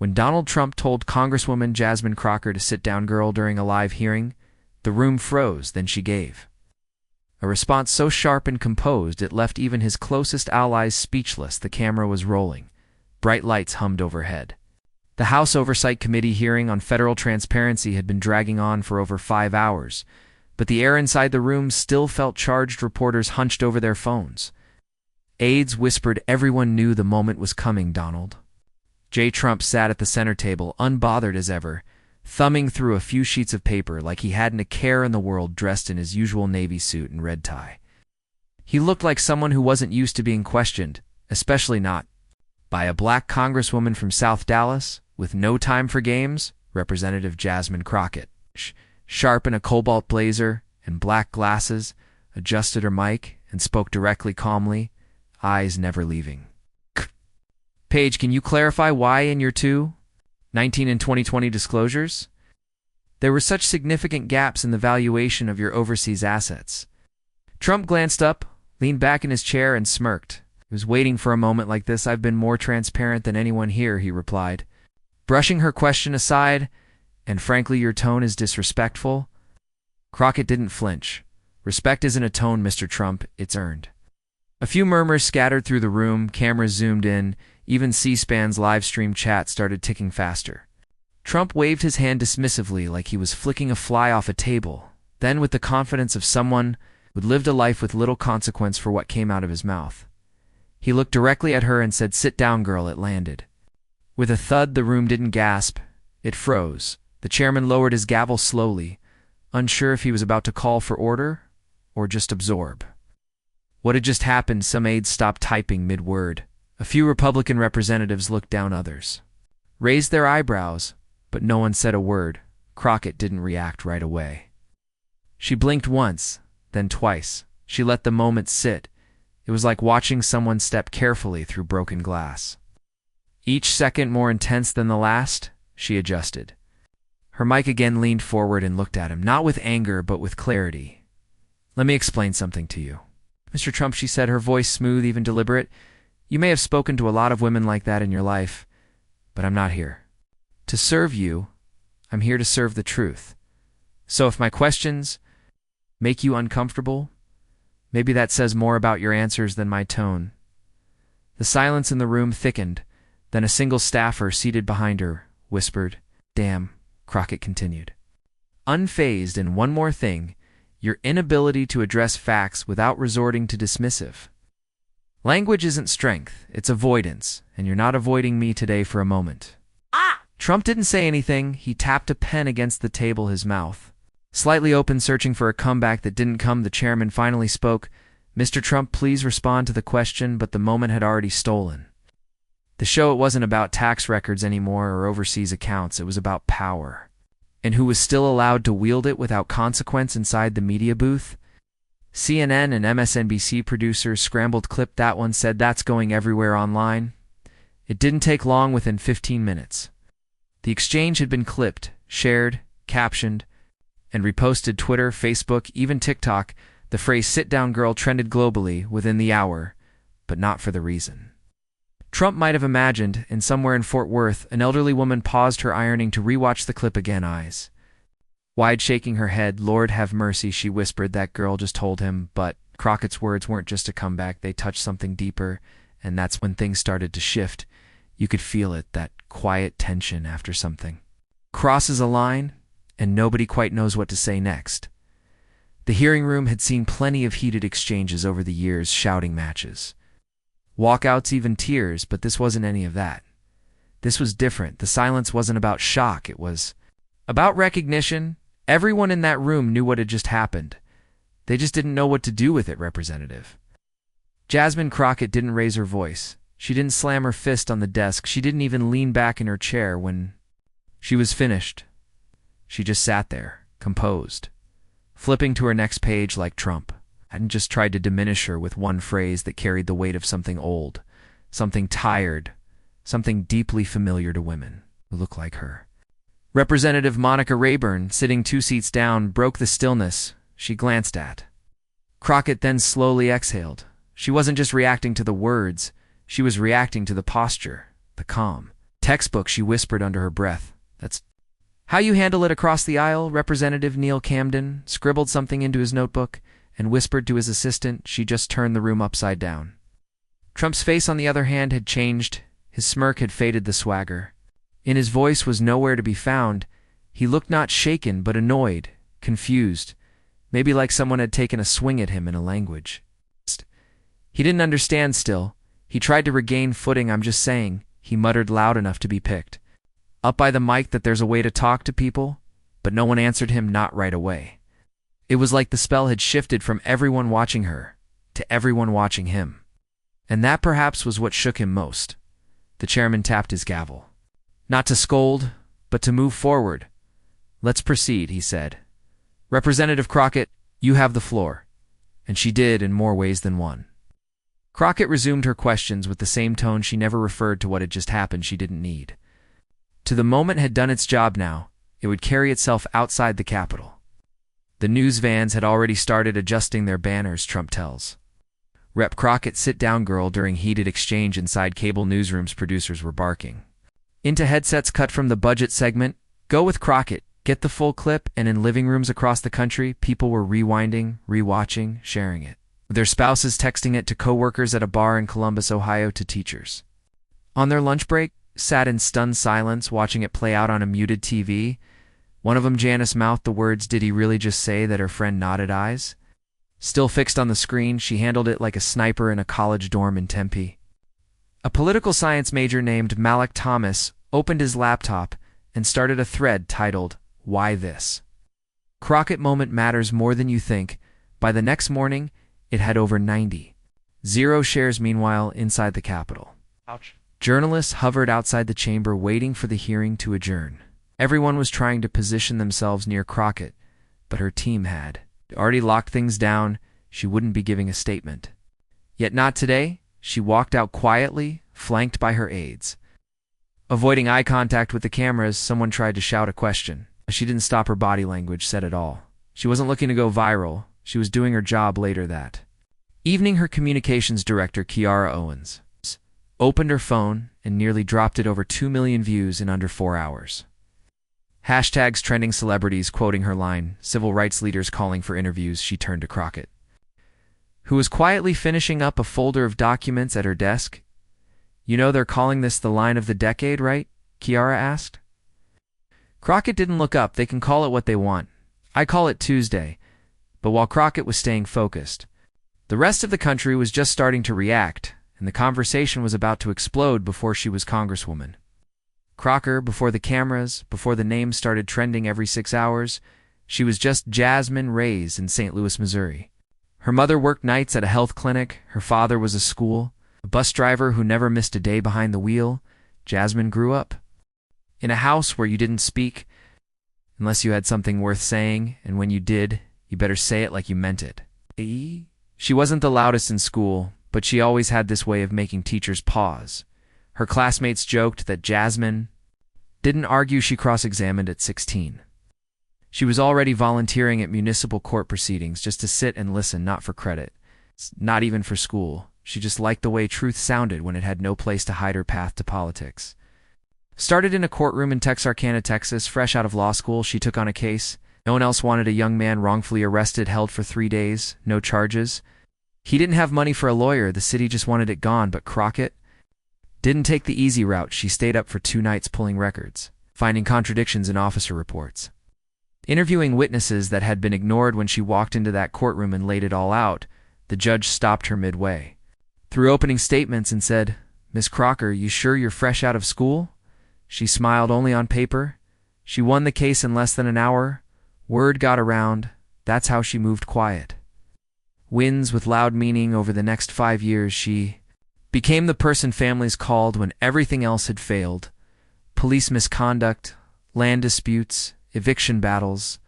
When Donald Trump told Congresswoman Jasmine Crockett to sit down, girl, during a live hearing, the room froze, then she gave a response so sharp and composed it left even his closest allies speechless. The camera was rolling. Bright lights hummed overhead. The House Oversight Committee hearing on federal transparency had been dragging on for over 5 hours, but the air inside the room still felt charged. Reporters hunched over their phones. Aides whispered everyone knew the moment was coming. Donald J. Trump sat at the center table, unbothered as ever, thumbing through a few sheets of paper like he hadn't a care in the world, dressed in his usual Navy suit and red tie. He looked like someone who wasn't used to being questioned, especially not by a black congresswoman from South Dallas with no time for games. Representative Jasmine Crockett, sharp in a cobalt blazer and black glasses, adjusted her mic and spoke directly, calmly, eyes never leaving. Paige, can you clarify why in your 2019 and 2020 disclosures there were such significant gaps in the valuation of your overseas assets? Trump glanced up, leaned back in his chair, and smirked. He was waiting for a moment like this. I've been more transparent than anyone here, he replied, brushing her question aside. And frankly, your tone is disrespectful. Crockett didn't flinch. Respect isn't a tone, Mr. Trump, it's earned. A few murmurs scattered through the room, cameras zoomed in, even C-SPAN's live stream chat started ticking faster. Trump waved his hand dismissively like he was flicking a fly off a table, then with the confidence of someone who'd lived a life with little consequence for what came out of his mouth. He looked directly at her and said, sit down, girl. It landed. With a thud, the room didn't gasp, it froze. The chairman lowered his gavel slowly, unsure if he was about to call for order or just absorb. What had just happened? Some aides stopped typing mid-word. A few Republican representatives looked down, others raised their eyebrows, but no one said a word. Crockett didn't react right away. She blinked once, then twice. She let the moment sit. It was like watching someone step carefully through broken glass. Each second more intense than the last, she adjusted. Her mic again, leaned forward and looked at him, not with anger, but with clarity. Let me explain something to you, Mr. Trump, she said, her voice smooth, even deliberate. You may have spoken to a lot of women like that in your life, but I'm not here to serve you. I'm here to serve the truth. So if my questions make you uncomfortable, maybe that says more about your answers than my tone. The silence in the room thickened. Then a single staffer seated behind her whispered, damn, Crockett continued, unfazed. And one more thing, your inability to address facts without resorting to dismissive language isn't strength, it's avoidance, and you're not avoiding me today for a moment. Trump didn't say anything. He tapped a pen against the table, his mouth slightly open, searching for a comeback that didn't come. The chairman finally spoke. Mr. Trump, please respond to the question, but the moment had already stolen the show. It wasn't about tax records anymore or overseas accounts. It was about power, and who was still allowed to wield it without consequence inside the media booth. CNN and MSNBC producers scrambled. Clip that one, said that's going everywhere online. It didn't take long. Within 15 minutes, the exchange had been clipped, shared, captioned, and reposted. Twitter, Facebook, even TikTok. The phrase "sit down, girl" trended globally within the hour, but not for the reason Trump might have imagined. And somewhere in Fort Worth, an elderly woman paused her ironing to rewatch the clip again, eyes wide, shaking her head. Lord have mercy, she whispered. That girl just told him. But Crockett's words weren't just a comeback. They touched something deeper, and that's when things started to shift. You could feel it, that quiet tension after something crosses a line, and nobody quite knows what to say next. The hearing room had seen plenty of heated exchanges over the years, shouting matches, walkouts, even tears, but this wasn't any of that. This was different. The silence wasn't about shock, it was about recognition. Everyone in that room knew what had just happened. They just didn't know what to do with it. Representative Jasmine Crockett didn't raise her voice. She didn't slam her fist on the desk. She didn't even lean back in her chair when she was finished. She just sat there, composed, flipping to her next page like Trump hadn't just tried to diminish her with one phrase that carried the weight of something old, something tired, something deeply familiar to women who look like her. Representative Monica Rayburn, sitting 2 seats down, broke the stillness. She glanced at Crockett, then slowly exhaled. She wasn't just reacting to the words, she was reacting to the posture, the calm, Textbook, she whispered under her breath. That's how you handle it across the aisle. Representative Neil Camden scribbled something into his notebook and whispered to his assistant. She just turned the room upside down. Trump's face, on the other hand, had changed. His smirk had faded the swagger. In his voice was nowhere to be found. He looked not shaken, but annoyed, confused, maybe like someone had taken a swing at him in a language he didn't understand still. He tried to regain footing. I'm just saying, he muttered loud enough to be picked up by the mic, that there's a way to talk to people, but no one answered him, not right away. It was like the spell had shifted from everyone watching her to everyone watching him. And that perhaps was what shook him most. The chairman tapped his gavel. Not to scold, but to move forward. Let's proceed, he said. Representative Crockett, you have the floor. And she did in more ways than one. Crockett resumed her questions with the same tone. She never referred to what had just happened. She didn't need to. The moment had done its job now. It would carry itself outside the Capitol. The news vans had already started adjusting their banners, Trump tells. Rep Crockett, sit down, girl. During heated exchange inside cable newsrooms, producers were barking into headsets cut from the budget segment. Go with Crockett. Get the full clip. And in living rooms across the country, people were rewinding, rewatching, sharing it. Their spouses texting it to coworkers at a bar in Columbus, Ohio, to teachers on their lunch break, sat in stunned silence watching it play out on a muted TV. One of them, Janice, mouthed the words, "Did he really just say that?" Her friend nodded, eyes still fixed on the screen. She handled it like a sniper in a college dorm in Tempe. A political science major named Malik Thomas opened his laptop and started a thread titled, "Why This?" Crockett moment matters more than you think. By the next morning, it had over 90,000 shares. Meanwhile, inside the Capitol, ouch, journalists hovered outside the chamber waiting for the hearing to adjourn. Everyone was trying to position themselves near Crockett, but her team had already locked things down. She wouldn't be giving a statement. Yet not today. She walked out quietly, flanked by her aides. Avoiding eye contact with the cameras, someone tried to shout a question. She didn't stop. Her body language said it all. She wasn't looking to go viral. She was doing her job. Later that evening, her communications director, Kiara Owens, opened her phone and nearly dropped it. Over 2 million views in under 4 hours. Hashtags trending, celebrities quoting her line, civil rights leaders calling for interviews. She turned to Crockett, who was quietly finishing up a folder of documents at her desk. You know they're calling this the line of the decade, right? Kiara asked. Crockett didn't look up. They can call it what they want. I call it Tuesday. But while Crockett was staying focused, the rest of the country was just starting to react, and the conversation was about to explode before she was Congresswoman Crocker, before the cameras, before the names started trending every 6 hours. She was just Jasmine, raised in St. Louis, Missouri. Her mother worked nights at a health clinic. Her father was a bus driver who never missed a day behind the wheel. Jasmine grew up in a house where you didn't speak unless you had something worth saying, and when you did, you better say it like you meant it. She wasn't the loudest in school, but she always had this way of making teachers pause. Her classmates joked that Jasmine didn't argue. She cross-examined at 16. She was already volunteering at municipal court proceedings just to sit and listen, not for credit, not even for school. She just liked the way truth sounded when it had no place to hide her path to politics. Started in a courtroom in Texarkana, Texas. Fresh out of law school, she took on a case. No one else wanted a young man wrongfully arrested, held for 3 days, no charges. He didn't have money for a lawyer. The city just wanted it gone. But Crockett didn't take the easy route. She stayed up for 2 nights pulling records, finding contradictions in officer reports, interviewing witnesses that had been ignored. When she walked into that courtroom and laid it all out, the judge stopped her midway, threw opening statements, and said, "Miss Crocker, you sure you're fresh out of school?" She smiled. Only on paper. She won the case in less than an hour. Word got around. That's how she moved quiet wins with loud meaning. Over the next 5 years, she became the person families called when everything else had failed. Police misconduct, land disputes, eviction battles.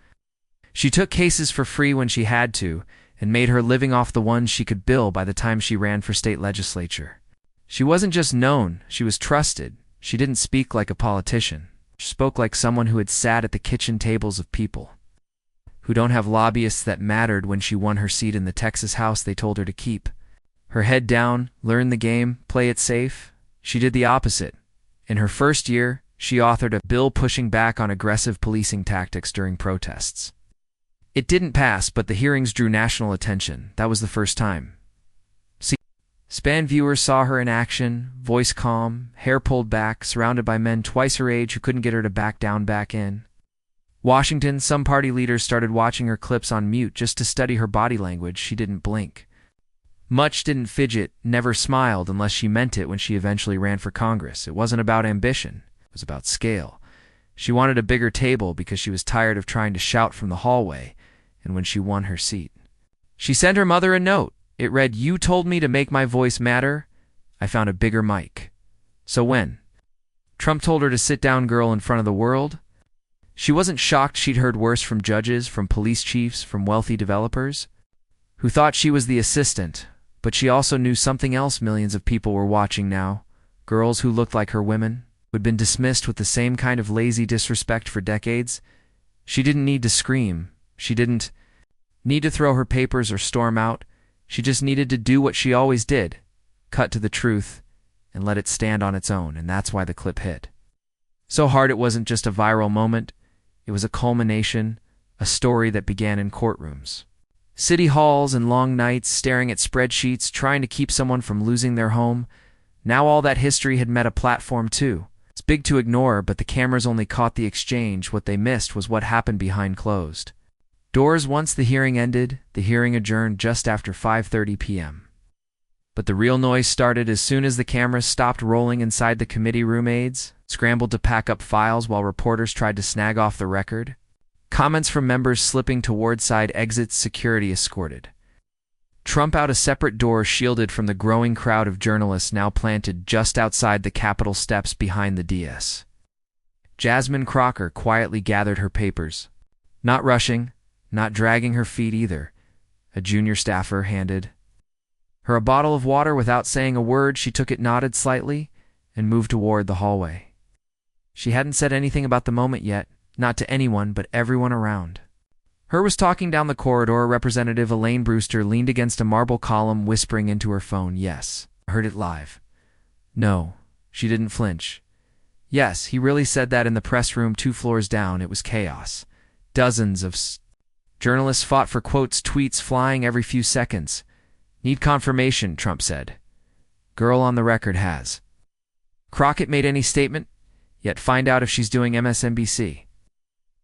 She took cases for free when she had to, and made her living off the ones she could bill by the time she ran for state legislature. She wasn't just known, she was trusted. She didn't speak like a politician. She spoke like someone who had sat at the kitchen tables of people who don't have lobbyists that mattered. When she won her seat in the Texas House, they told her to keep her head down, learn the game, play it safe. She did the opposite. In her first year, she authored a bill pushing back on aggressive policing tactics during protests. It didn't pass, but the hearings drew national attention. That was the first time. Span viewers saw her in action, voice calm, hair pulled back, surrounded by men twice her age who couldn't get her to back down back in. Washington, some party leaders started watching her clips on mute just to study her body language. She didn't blink. Much didn't fidget, never smiled unless she meant it when she eventually ran for Congress. It wasn't about ambition. It was about scale. She wanted a bigger table because she was tired of trying to shout from the hallway, and when she won her seat. She sent her mother a note. It read, "You told me to make my voice matter. I found a bigger mic." So when Trump told her to sit down, girl, in front of the world, she wasn't shocked. She'd heard worse from judges, from police chiefs, from wealthy developers who thought she was the assistant. But she also knew something else. Millions of people were watching now. Girls who looked like her women, who had been dismissed with the same kind of lazy disrespect for decades. She didn't need to scream. She didn't need to throw her papers or storm out. She just needed to do what she always did, cut to the truth, and let it stand on its own, and that's why the clip hit. So hard it wasn't just a viral moment. It was a culmination, a story that began in courtrooms. City halls and long nights staring at spreadsheets, trying to keep someone from losing their home. Now all that history had met a platform too. It's big to ignore, but the cameras only caught the exchange. What they missed was what happened behind closed doors. Once the hearing ended, the hearing adjourned just after 5:30 p.m. But the real noise started as soon as the cameras stopped rolling inside the committee room. Aides scrambled to pack up files while reporters tried to snag off the record. Comments from members slipping toward side exits, security escorted Trump out a separate door shielded from the growing crowd of journalists now planted just outside the Capitol steps behind the dais. Jasmine Crockett quietly gathered her papers. Not rushing, not dragging her feet either. A junior staffer handed her a bottle of water without saying a word. She took it, nodded slightly, and moved toward the hallway. She hadn't said anything about the moment yet, not to anyone but everyone around. Her was talking down the corridor. Representative Elaine Brewster leaned against a marble column, whispering into her phone. "Yes, I heard it live." "No." She didn't flinch. "Yes, he really said that in the press room 2 floors down. It was chaos. Dozens of journalists fought for quotes, tweets flying every few seconds. Need confirmation," Trump said. "Girl on the record has." Crockett made any statement? Yet find out if she's doing MSNBC.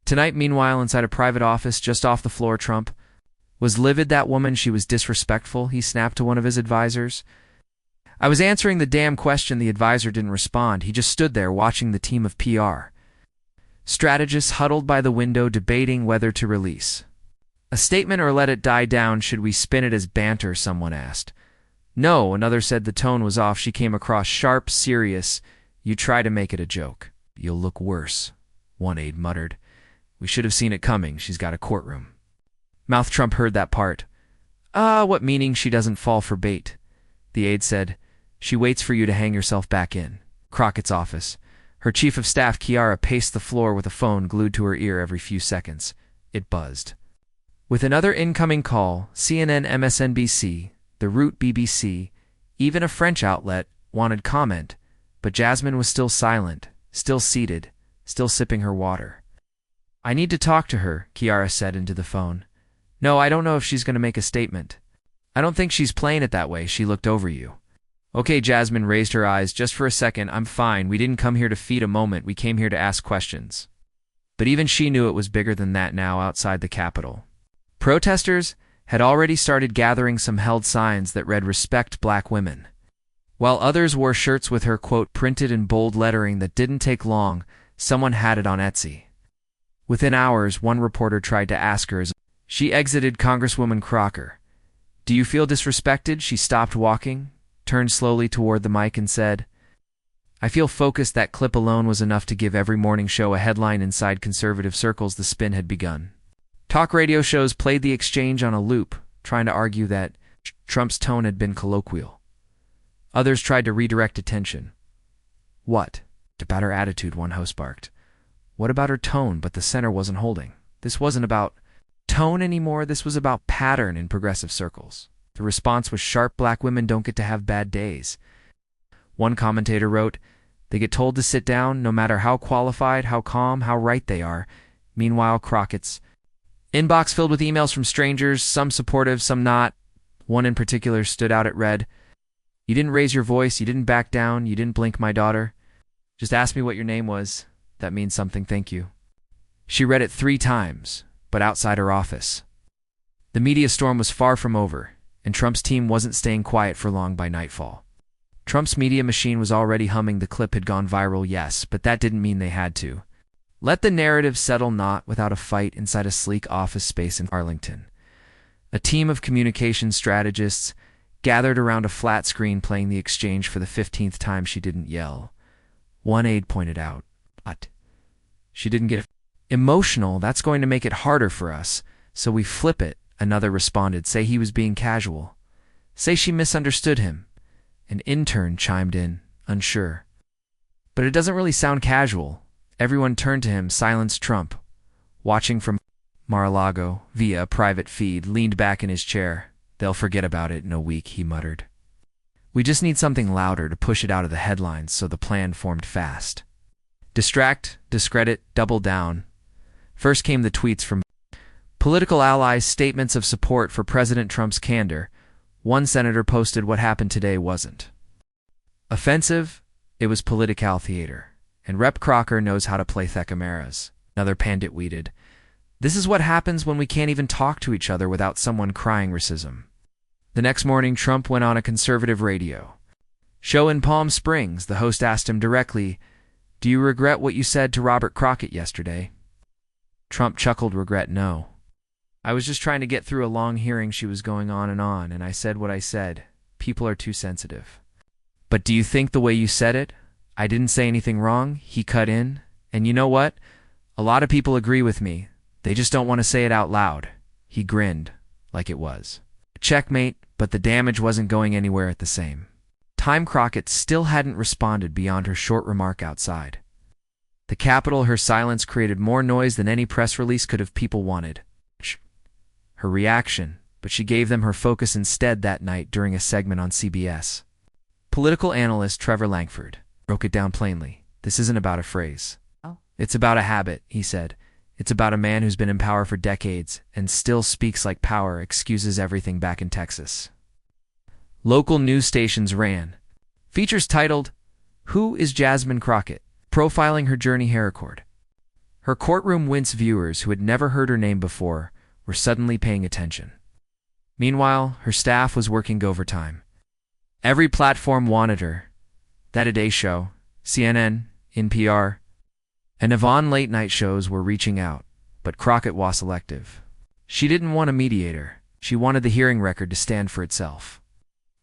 Tonight, meanwhile, inside a private office just off the floor, Trump was livid. That woman, she was disrespectful, he snapped to one of his advisors. "I was answering the damn question." The advisor didn't respond. He just stood there watching the team of PR strategists huddled by the window, debating whether to release a statement or let it die down. "Should we spin it as banter?" someone asked. "No," another said. The tone was off. She came across sharp, serious. "You try to make it a joke, you'll look worse," one aide muttered. "We should have seen it coming. She's got a courtroom." Mouth. Trump heard that part. What meaning? She doesn't fall for bait." The aide said. "She waits for you to hang yourself back in." Crockett's office. Her chief of staff, Kiara, paced the floor with a phone glued to her ear every few seconds. It buzzed. With another incoming call, CNN, MSNBC, the Root BBC, even a French outlet, wanted comment, but Jasmine was still silent, still seated, still sipping her water. "I need to talk to her," Kiara said into the phone. "No, I don't know if she's going to make a statement. I don't think she's playing it that way." She looked over you. "Okay," Jasmine raised her eyes. "Just for a second, I'm fine. We didn't come here to feed a moment. We came here to ask questions." But even she knew it was bigger than that now outside the Capitol. Protesters had already started gathering. Some held signs that read "Respect Black Women," while others wore shirts with her quote printed in bold lettering. That didn't take long. Someone had it on Etsy. Within hours, one reporter tried to ask her as she exited Congresswoman Crockett, "Do you feel disrespected?" She stopped walking, turned slowly toward the mic and said, "I feel focused." That clip alone was enough to give every morning show a headline. Inside conservative circles, the spin had begun. Talk radio shows played the exchange on a loop, trying to argue that Trump's tone had been colloquial. Others tried to redirect attention. "What about her attitude?" one host barked. "What about her tone?" But the center wasn't holding. This wasn't about tone anymore. This was about pattern in progressive circles. The response was sharp. "Black women don't get to have bad days." One commentator wrote, They get told to sit down, no matter how qualified, how calm, how right they are. Meanwhile, Crockett's inbox filled with emails from strangers, some supportive, some not. One in particular stood out. It read, "You didn't raise your voice, you didn't back down, you didn't blink, my daughter. Just ask me what your name was. That means something, thank you." She read it 3 times, but outside her office. The media storm was far from over, and Trump's team wasn't staying quiet for long by nightfall. Trump's media machine was already humming. The clip had gone viral, yes, but that didn't mean they had to. Let the narrative settle not without a fight inside a sleek office space in Arlington. A team of communication strategists gathered around a flat screen playing the exchange for the 15th time. She didn't yell. One aide pointed out, "What? She didn't get emotional. That's going to make it harder for us, so we flip it." Another responded, "Say he was being casual. Say she misunderstood him." An intern chimed in, unsure. "But it doesn't really sound casual." Everyone turned to him. Silenced. Trump, watching from Mar-a-Lago via a private feed, leaned back in his chair. "They'll forget about it in a week," he muttered. "We just need something louder to push it out of the headlines." So the plan formed fast. Distract, discredit, double down. First came the tweets from political allies, statements of support for President Trump's candor. One senator posted, "What happened today wasn't offensive, it was political theater. And Rep. Crocker knows how to play thecameras." Another pandit tweeted, "This is what happens when we can't even talk to each other without someone crying racism." The next morning, Trump went on a conservative radio show in Palm Springs. The host asked him directly, "Do you regret what you said to Robert Crockett yesterday?" Trump chuckled, "Regret? No. I was just trying to get through a long hearing. She was going on, and I said what I said. People are too sensitive." "But do you think the way you said it? I didn't say anything wrong," he cut in. "And you know what? A lot of people agree with me. They just don't want to say it out loud." He grinned, like it was checkmate, but the damage wasn't going anywhere at the same time. Crockett still hadn't responded beyond her short remark outside the Capitol. Her silence created more noise than any press release could have. People wanted her reaction, but she gave them her focus instead that night during a segment on CBS. Political analyst Trevor Langford broke it down plainly. "This isn't about a phrase. It's about a habit," he said. "It's about a man who's been in power for decades and still speaks like power excuses everything." Back in Texas, local news stations ran features titled, "Who is Jasmine Crockett?" profiling her journey. Hair record. Her courtroom wince. Viewers who had never heard her name before were suddenly paying attention. Meanwhile, her staff was working overtime. Every platform wanted her. That Today Show, CNN, NPR, and Yvonne late night shows were reaching out, but Crockett was selective. She didn't want a mediator. She wanted the hearing record to stand for itself.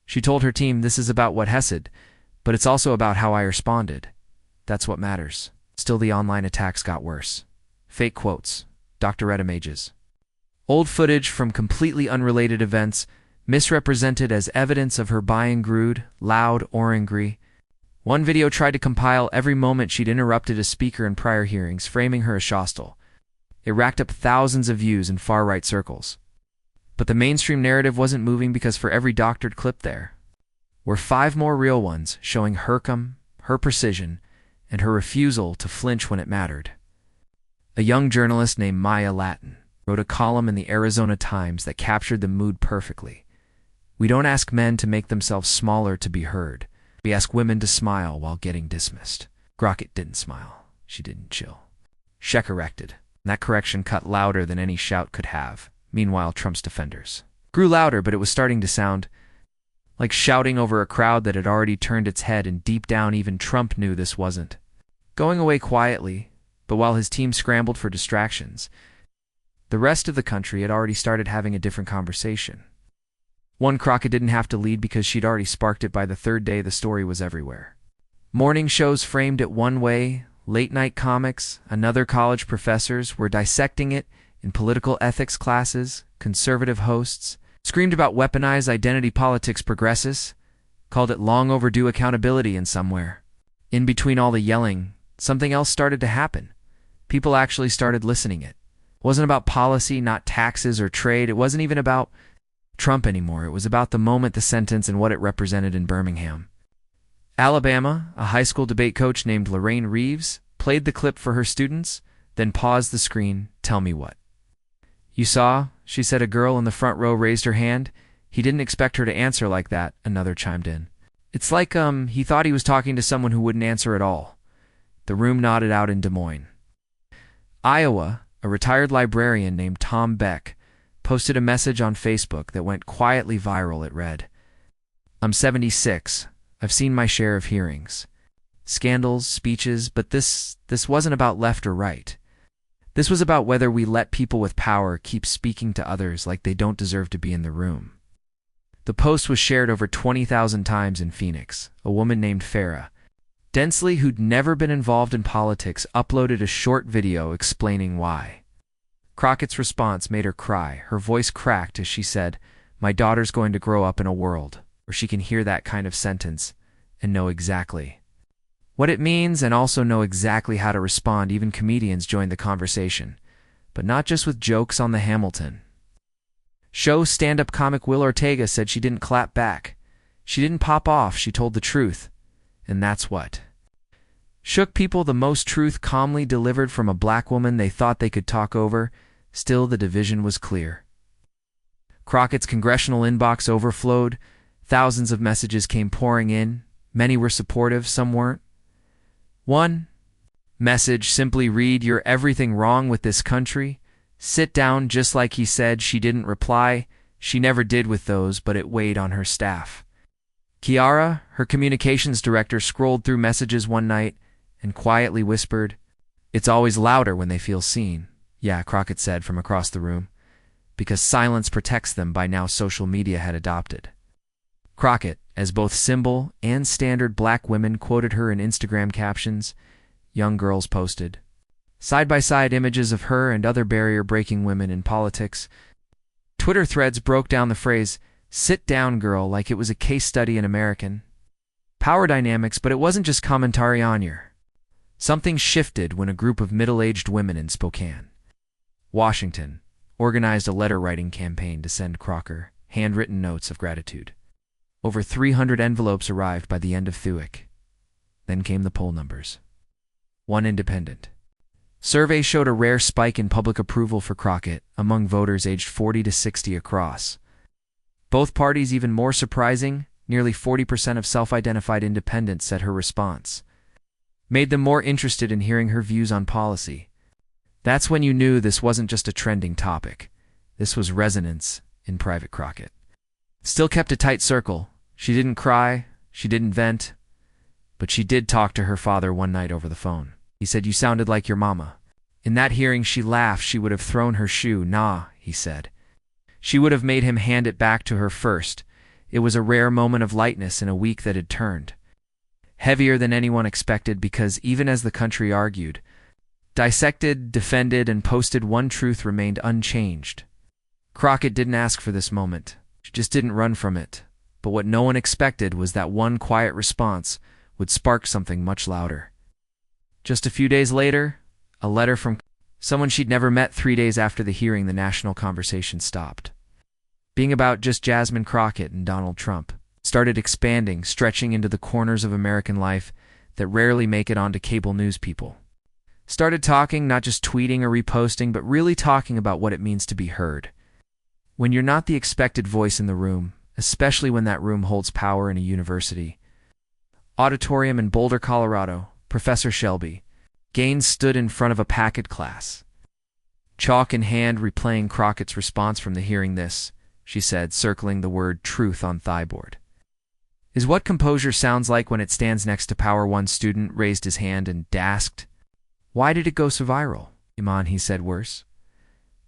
She told her team, "This is about what Hesed, but it's also about how I responded. That's what matters." Still, the online attacks got worse. Fake quotes, Dr. images, old footage from completely unrelated events, misrepresented as evidence of her buying grude, loud or angry. One video tried to compile every moment she'd interrupted a speaker in prior hearings, framing her as hostile. It racked up thousands of views in far-right circles. But the mainstream narrative wasn't moving, because for every doctored clip there were 5 more real ones showing her calm, her precision, and her refusal to flinch when it mattered. A young journalist named Maya Latin wrote a column in the Arizona Times that captured the mood perfectly. "We don't ask men to make themselves smaller to be heard. We ask women to smile while getting dismissed." Crockett didn't smile. She didn't chill. She corrected. That correction cut louder than any shout could have. Meanwhile, Trump's defenders grew louder, but it was starting to sound like shouting over a crowd that had already turned its head, and deep down even Trump knew this wasn't going away quietly. But while his team scrambled for distractions, the rest of the country had already started having a different conversation. One Crockett didn't have to lead, because she'd already sparked it. By the 3rd day, the story was everywhere. Morning shows framed it one way, late-night comics, another. College professors were dissecting it in political ethics classes. Conservative hosts screamed about weaponized identity politics. Progressives called it long overdue accountability. And somewhere in between all the yelling, something else started to happen. People actually started listening. It wasn't about policy, not taxes or trade. It wasn't even about Trump anymore. It was about the moment, the sentence, and what it represented in Birmingham. Alabama, a high school debate coach named Lorraine Reeves, played the clip for her students, then paused the screen. Tell me what. You saw, she said. A girl in the front row raised her hand. He didn't expect her to answer like that, another chimed in. It's like, he thought he was talking to someone who wouldn't answer at all. The room nodded out in Des Moines. Iowa, a retired librarian named Tom Beck, posted a message on Facebook that went quietly viral. It read, I'm 76. I've seen my share of hearings. Scandals, speeches, but this wasn't about left or right. This was about whether we let people with power keep speaking to others like they don't deserve to be in the room. The post was shared over 20,000 times in Phoenix. A woman named Farah Densley, who'd never been involved in politics, uploaded a short video explaining why. Crockett's response made her cry. Her voice cracked as she said, My daughter's going to grow up in a world where she can hear that kind of sentence and know exactly what it means and also know exactly how to respond. Even comedians joined the conversation, but not just with jokes on the Hamilton show. Stand-up comic Will Ortega said she didn't clap back. She didn't pop off. She told the truth. And that's what shook people the most. Truth calmly delivered from a black woman they thought they could talk over. Still, the division was clear. Crockett's congressional inbox overflowed. Thousands of messages came pouring in. Many were supportive, some weren't. One message simply read, You're everything wrong with this country. Sit down, just like he said. She didn't reply. She never did with those, but it weighed on her staff. Kiara, her communications director, scrolled through messages one night and quietly whispered, It's always louder when they feel seen. Yeah, Crockett said from across the room, because silence protects them. By now social media had adopted Crockett as both symbol and standard. Black women quoted her in Instagram captions. Young girls posted side-by-side images of her and other barrier-breaking women in politics. Twitter threads broke down the phrase, Sit down, girl, like it was a case study in American power dynamics. But it wasn't just commentary on your. Something shifted when a group of middle-aged women in Spokane, Washington, organized a letter-writing campaign to send Crocker handwritten notes of gratitude. Over 300 envelopes arrived by the end of Thuic. Then came the poll numbers. One independent survey showed a rare spike in public approval for Crockett among voters aged 40 to 60 across both parties. Even more surprising, nearly 40% of self-identified independents said her response made them more interested in hearing her views on policy. That's when you knew this wasn't just a trending topic. This was resonance in Private Crockett still kept a tight circle. She didn't cry, she didn't vent, but she did talk to her father one night over the phone. He said, You sounded like your mama. In that hearing, she laughed. She would have thrown her shoe. Nah, he said. She would have made him hand it back to her first. It was a rare moment of lightness in a week that had turned heavier than anyone expected, because even as the country argued, dissected, defended, and posted, one truth remained unchanged. Crockett didn't ask for this moment. She just didn't run from it. But what no one expected was that one quiet response would spark something much louder. Just a few days later, a letter from someone she'd never met. 3 days after the hearing, the national conversation stopped being about just Jasmine Crockett and Donald Trump. Started expanding, stretching into the corners of American life that rarely make it onto cable news. People started talking, not just tweeting or reposting, but really talking about what it means to be heard. When you're not the expected voice in the room, especially when that room holds power in a university auditorium in Boulder, Colorado, Professor Shelby Gaines stood in front of a packed class, chalk in hand, replaying Crockett's response from the hearing. This, she said, circling the word truth on thighboard, is what composure sounds like when it stands next to power. One student raised his hand and gasped, Why did it go so viral? Iman, he said, worse.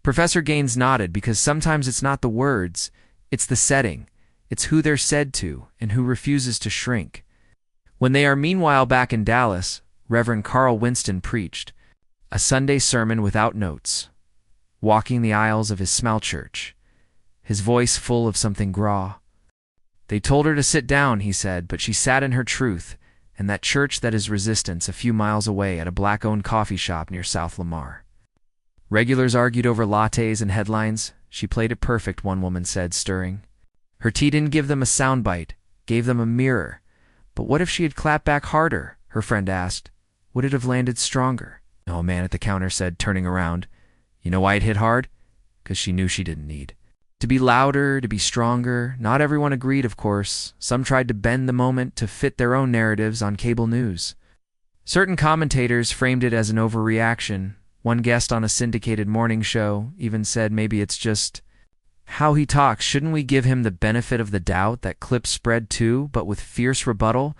Professor Gaines nodded, because sometimes it's not the words, it's the setting. It's who they're said to and who refuses to shrink. When they are. Meanwhile, back in Dallas, Reverend Carl Winston preached a Sunday sermon without notes, walking the aisles of his small church, his voice full of something raw. They told her to sit down, he said, but she sat in her truth, and that church that is resistance a few miles away at a black-owned coffee shop near South Lamar. Regulars argued over lattes and headlines. She played it perfect, one woman said, stirring. Her tea didn't give them a soundbite, gave them a mirror. But what if she had clapped back harder? Her friend asked. Would it have landed stronger? No, a man at the counter said, turning around. You know why it hit hard? Because she knew she didn't need to be louder, to be stronger. Not everyone agreed, of course. Some tried to bend the moment to fit their own narratives on cable news. Certain commentators framed it as an overreaction. One guest on a syndicated morning show even said maybe it's just how he talks. Shouldn't we give him the benefit of the doubt? That clip spread too, but with fierce rebuttal.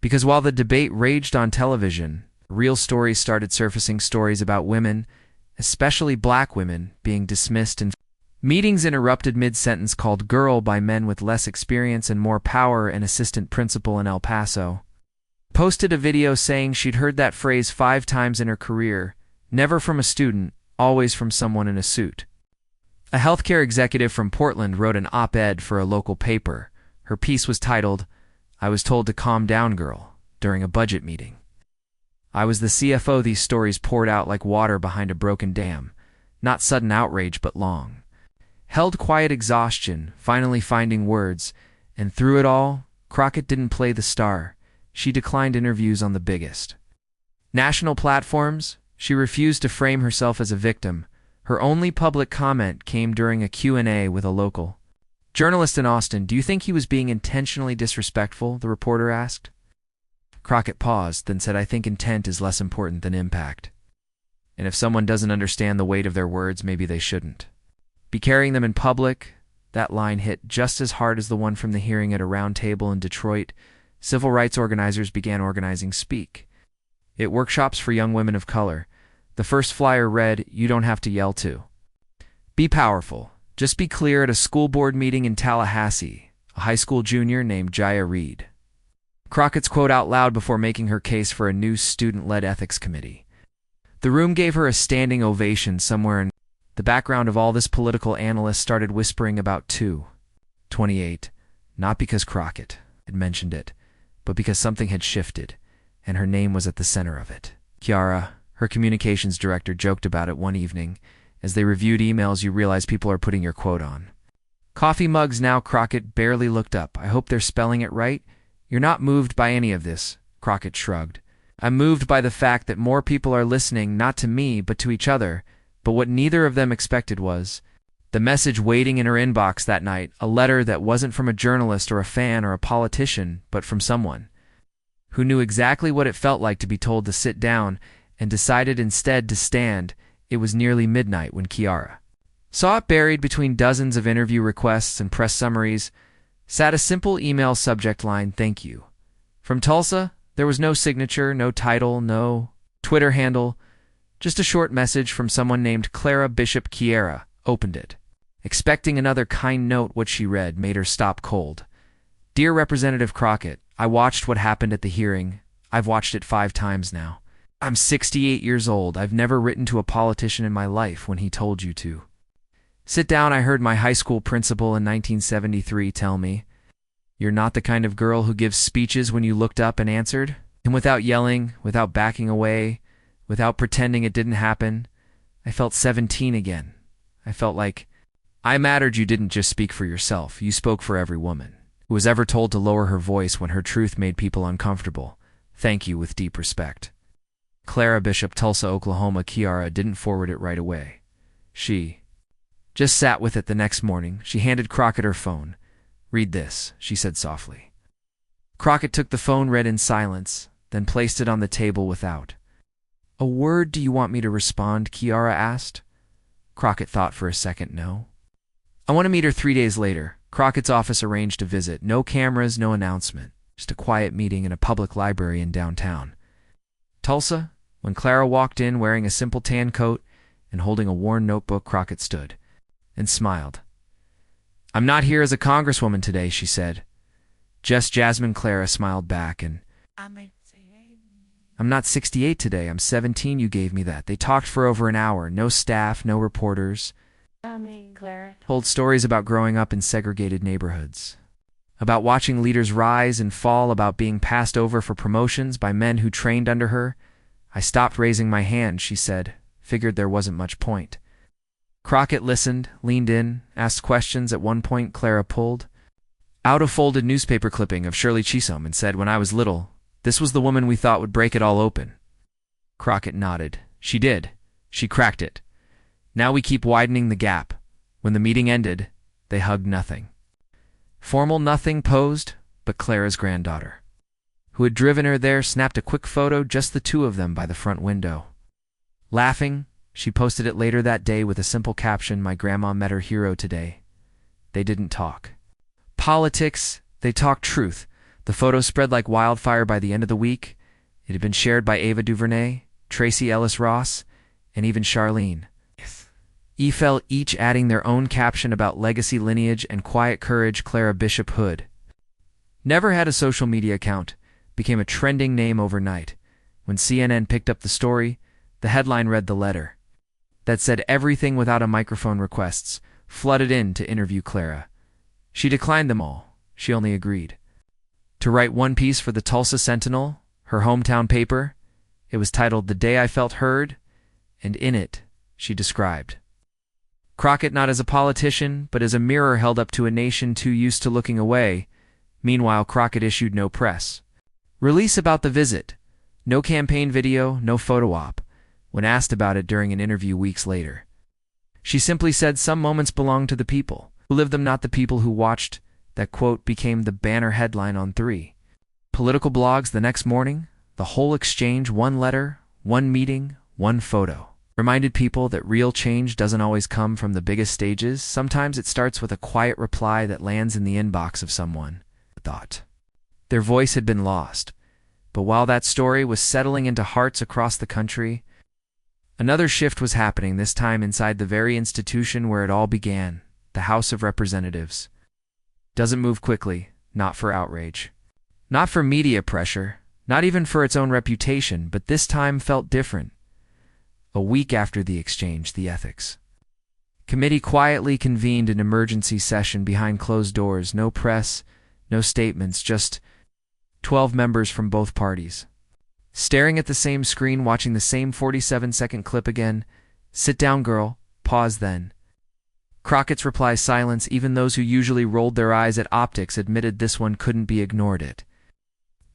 Because while the debate raged on television, real stories started surfacing, stories about women, especially black women, being dismissed and meetings interrupted mid-sentence called girl by men with less experience and more power. An assistant principal in El Paso posted a video saying she'd heard that phrase 5 times in her career, never from a student, always from someone in a suit. A healthcare executive from Portland wrote an op-ed for a local paper. Her piece was titled, I was told to calm down, girl, during a budget meeting. I was the CFO. These stories poured out like water behind a broken dam. Not sudden outrage, but long held quiet exhaustion, finally finding words. And through it all, Crockett didn't play the star. She declined interviews on the biggest national platforms. She refused to frame herself as a victim. Her only public comment came during a Q&A with a local journalist in Austin. Do you think he was being intentionally disrespectful? The reporter asked. Crockett paused, then said, I think intent is less important than impact. And if someone doesn't understand the weight of their words, maybe they shouldn't be carrying them in public. That line hit just as hard as the one from the hearing at a round table in Detroit. Civil rights organizers began organizing Speak It workshops for young women of color. The first flyer read, you don't have to yell to be powerful. Just be clear. At a school board meeting in Tallahassee, a high school junior named Jaya read Crockett's quote out loud before making her case for a new student-led ethics committee. The room gave her a standing ovation. Somewhere in the background of all this, political analysts started whispering about 228, not because Crockett had mentioned it, but because something had shifted, and her name was at the center of it. Kiara, her communications director, joked about it one evening. As they reviewed emails, you realize people are putting your quote on coffee mugs now. Crockett barely looked up. I hope they're spelling it right. You're not moved by any of this, Crockett shrugged. I'm moved by the fact that more people are listening, not to me, but to each other. But what neither of them expected was the message waiting in her inbox that night, a letter that wasn't from a journalist or a fan or a politician, but from someone who knew exactly what it felt like to be told to sit down and decided instead to stand. It was nearly midnight when Kiara saw it. Buried between dozens of interview requests and press summaries sat a simple email subject line, thank you. From Tulsa. There was no signature, no title, no Twitter handle, just a short message from someone named Clara Bishop. Kiara opened it, expecting another kind note. What she read made her stop cold. Dear Representative Crockett, I watched what happened at the hearing. I've watched it 5 times now. I'm 68 years old. I've never written to a politician in my life when he told you to sit down. I heard my high school principal in 1973 tell me, you're not the kind of girl who gives speeches when you looked up and answered. And without yelling, without backing away, without pretending it didn't happen, I felt 17 again. I felt like I mattered. You didn't just speak for yourself. You spoke for every woman who was ever told to lower her voice when her truth made people uncomfortable. Thank you, with deep respect. Clara Bishop, Tulsa, Oklahoma. Kiara didn't forward it right away. She just sat with it. The next morning, she handed Crockett her phone. Read this, she said softly. Crockett took the phone, read in silence, then placed it on the table without a word. Do you want me to respond? Kiara asked. Crockett thought for a second. No. I want to meet her 3 days later. Crockett's office arranged a visit. No cameras, no announcement. Just a quiet meeting in a public library in downtown Tulsa. When Clara walked in wearing a simple tan coat and holding a worn notebook, Crockett stood and smiled. I'm not here as a congresswoman today, she said. Just Jasmine. Clara smiled back, and I'm not 68 today. I'm 17. You gave me that. They talked for over an hour. No staff, no reporters. Clara Told stories about growing up in segregated neighborhoods, about watching leaders rise and fall, about being passed over for promotions by men who trained under her. I stopped raising my hand, she said. Figured there wasn't much point. Crockett listened, leaned in, asked questions. At one point, Clara pulled out a folded newspaper clipping of Shirley Chisholm and said, "When I was little, this was the woman we thought would break it all open." Crockett nodded. "She did. She cracked it. Now we keep widening the gap." When the meeting ended, they hugged nothing. Formal nothing posed, but Clara's granddaughter, who had driven her there, snapped a quick photo, just the two of them by the front window. Laughing, she posted it later that day with a simple caption, "My grandma met her hero today." They didn't talk politics, they talked truth. The photo spread like wildfire by the end of the week. It had been shared by Ava DuVernay, Tracy Ellis Ross, and even Charlene Eiffel, each adding their own caption about legacy, lineage, and quiet courage. Clara Bishop Hood never had a social media account, became a trending name overnight. When CNN picked up the story, the headline read, "The letter that said everything without a microphone requests flooded in to interview Clara. She declined them all. She only agreed to write one piece for the Tulsa Sentinel, her hometown paper. It was titled 'The Day I Felt Heard,' and in it, she described Crockett not as a politician, but as a mirror held up to a nation too used to looking away. Meanwhile, Crockett issued no press release about the visit, no campaign video, no photo op. When asked about it during an interview weeks later, she simply said, "Some moments belong to the people who lived them, not the people who watched." That quote became the banner headline on 3 political blogs the next morning. The whole exchange, one letter, one meeting, one photo, reminded people that real change doesn't always come from the biggest stages. Sometimes it starts with a quiet reply that lands in the inbox of someone who thought their voice had been lost. But while that story was settling into hearts across the country, another shift was happening, this time inside the very institution where it all began, the House of Representatives. Doesn't move quickly, not for outrage, not for media pressure, not even for its own reputation, but this time felt different. A week after the exchange, the Ethics Committee quietly convened an emergency session behind closed doors. No press, no statements, just 12 members from both parties, staring at the same screen, watching the same 47-second clip again. "Sit down, girl." Pause then. Crockett's reply, silence. Even those who usually rolled their eyes at optics admitted this one couldn't be ignored. It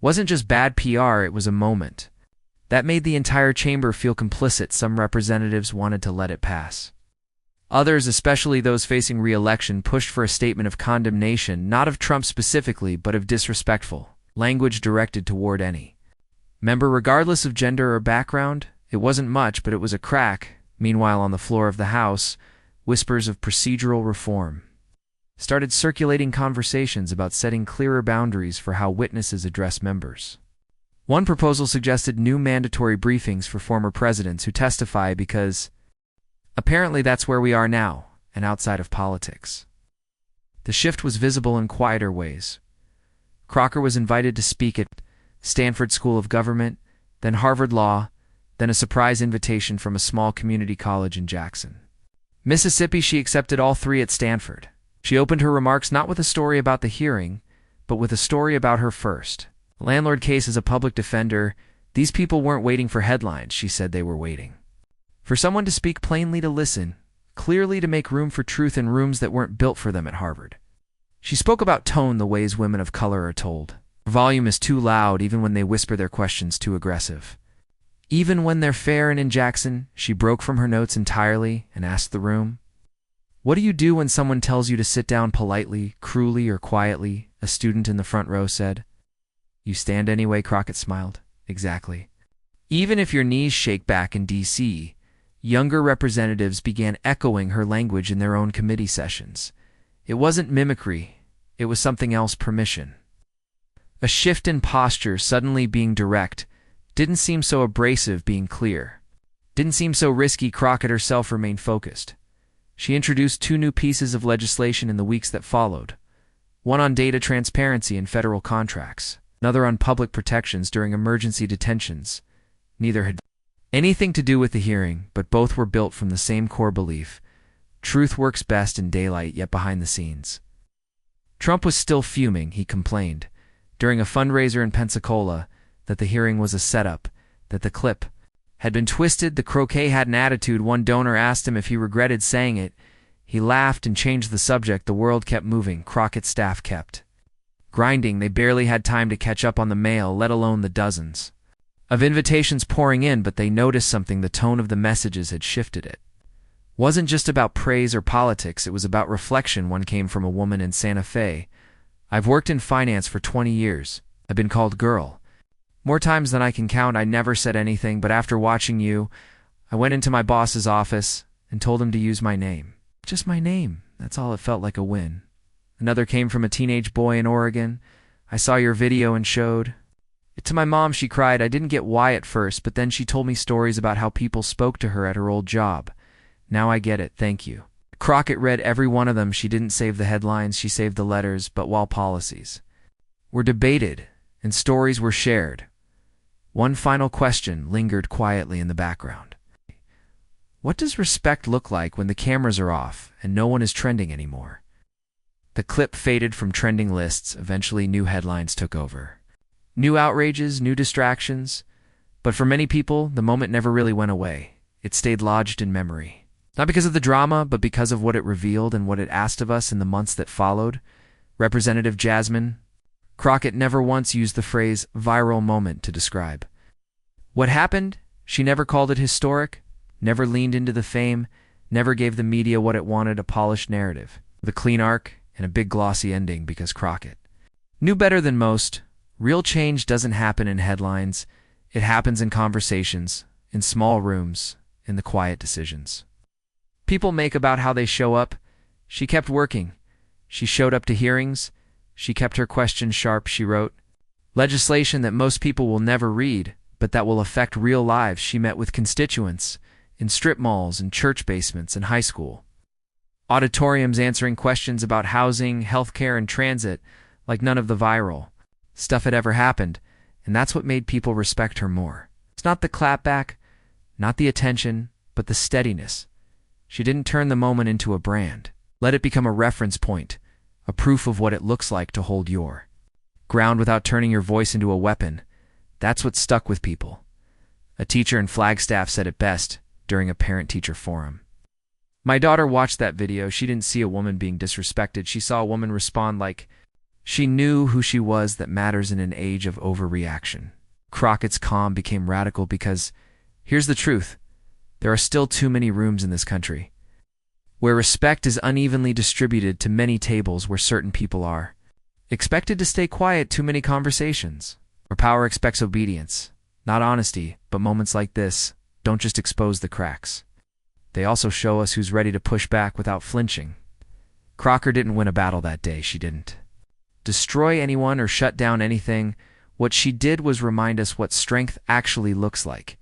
wasn't just bad PR, it was a moment that made the entire chamber feel complicit. Some representatives wanted to let it pass. Others, especially those facing re-election, pushed for a statement of condemnation, not of Trump specifically, but of disrespectful language directed toward any member, regardless of gender or background. It wasn't much, but it was a crack. Meanwhile, on the floor of the House, whispers of procedural reform started circulating, conversations about setting clearer boundaries for how witnesses address members. One proposal suggested new mandatory briefings for former presidents who testify, because apparently that's where we are now, and outside of politics. The shift was visible in quieter ways. Crocker was invited to speak at Stanford School of Government, then Harvard Law, then a surprise invitation from a small community college in Jackson, Mississippi. She accepted all three at Stanford. She opened her remarks not with a story about the hearing, but with a story about her first landlord case as a public defender. These people weren't waiting for headlines, she said. They were waiting for someone to speak plainly, to listen clearly, to make room for truth in rooms that weren't built for them at Harvard. She spoke about tone, the ways women of color are told. Volume is too loud, even when they whisper their questions too aggressive. Even when they're fair. And in Jackson, she broke from her notes entirely and asked the room, "What do you do when someone tells you to sit down politely, cruelly, or quietly?" A student in the front row said. "You stand anyway." Crockett smiled. "Exactly." Even if your knees shake back in D.C., younger representatives began echoing her language in their own committee sessions. It wasn't mimicry, it was something else: permission. A shift in posture, suddenly being direct, didn't seem so abrasive. Being clear didn't seem so risky. Crockett herself remained focused. She introduced 2 new pieces of legislation in the weeks that followed. One on data transparency in federal contracts, another on public protections during emergency detentions. Neither had anything to do with the hearing, but both were built from the same core belief: truth works best in daylight, yet behind the scenes. Trump was still fuming. He complained during a fundraiser in Pensacola that the hearing was a setup, that the clip had been twisted. The croquet had an attitude. One donor asked him if he regretted saying it. He laughed and changed the subject. The world kept moving. Crockett's staff kept Grinding, they barely had time to catch up on the mail, let alone the dozens of invitations pouring in, but they noticed something. The tone of the messages had shifted. It wasn't just about praise or politics, it was about reflection. One came from a woman in Santa Fe. "I've worked in finance for 20 years. I've been called girl more times than I can count. I never said anything, but after watching you, I went into my boss's office and told him to use my name. Just my name. That's all. It felt like a win." Another came from a teenage boy in Oregon. "I saw your video and showed it to my mom. She cried. I didn't get why at first, but then she told me stories about how people spoke to her at her old job. Now I get it. Thank you." Crockett read every one of them. She didn't save the headlines, she saved the letters. But while policies were debated and stories were shared, one final question lingered quietly in the background. What does respect look like when the cameras are off and no one is trending anymore? The clip faded from trending lists. Eventually, new headlines took over. New outrages, new distractions. But for many people, the moment never really went away. It stayed lodged in memory. Not because of the drama, but because of what it revealed and what it asked of us in the months that followed. Representative Jasmine Crockett never once used the phrase viral moment to describe what happened. She never called it historic, never leaned into the fame, never gave the media what it wanted, a polished narrative with a clean arc and a big glossy ending, because Crockett knew better than most. Real change doesn't happen in headlines. It happens in conversations, in small rooms, in the quiet decisions people make about how they show up. She kept working. She showed up to hearings. She kept her questions sharp. She wrote legislation that most people will never read, but that will affect real lives. She met with constituents in strip malls and church basements and high school auditoriums, answering questions about housing, healthcare, and transit like none of the viral stuff had ever happened. And that's what made people respect her more. It's not the clapback, not the attention, but the steadiness. She didn't turn the moment into a brand. Let it become a reference point, a proof of what it looks like to hold your ground without turning your voice into a weapon. That's what stuck with people. A teacher in Flagstaff said it best during a parent-teacher forum. "My daughter watched that video. She didn't see a woman being disrespected. She saw a woman respond like she knew who she was. That matters in an age of overreaction." Crockett's calm became radical because here's the truth. There are still too many rooms in this country where respect is unevenly distributed to many tables where certain people are expected to stay quiet. Too many conversations where power expects obedience, not honesty. But moments like this don't just expose the cracks. They also show us who's ready to push back without flinching. Crockett didn't win a battle that day. She didn't destroy anyone or shut down anything. What she did was remind us what strength actually looks like.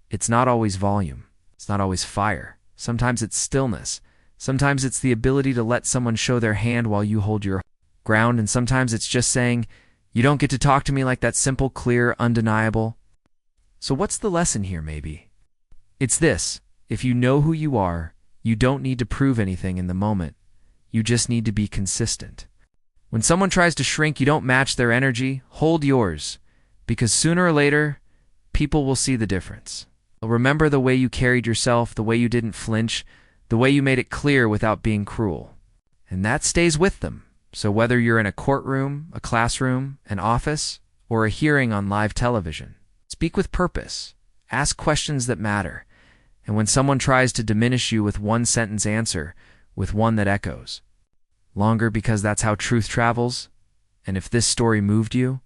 It's not always volume. It's not always fire. Sometimes it's stillness. Sometimes it's the ability to let someone show their hand while you hold your ground. And sometimes it's just saying, you don't get to talk to me like that. Simple, clear, undeniable. So what's the lesson here? Maybe it's this. If you know who you are, you don't need to prove anything in the moment. You just need to be consistent. When someone tries to shrink, you don't match their energy. Hold yours, because sooner or later, people will see the difference. Remember the way you carried yourself, the way you didn't flinch, the way you made it clear without being cruel. And that stays with them. So whether you're in a courtroom, a classroom, an office, or a hearing on live television, speak with purpose. Ask questions that matter. And when someone tries to diminish you with one sentence, answer with one that echoes longer, because that's how truth travels. And if this story moved you,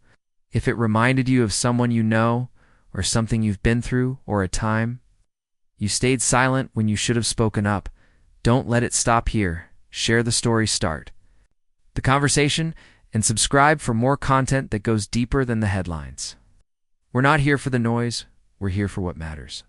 if it reminded you of someone you know, or something you've been through, or a time you stayed silent when you should have spoken up, don't let it stop here. Share the story, start the conversation, and subscribe for more content that goes deeper than the headlines. We're not here for the noise. We're here for what matters.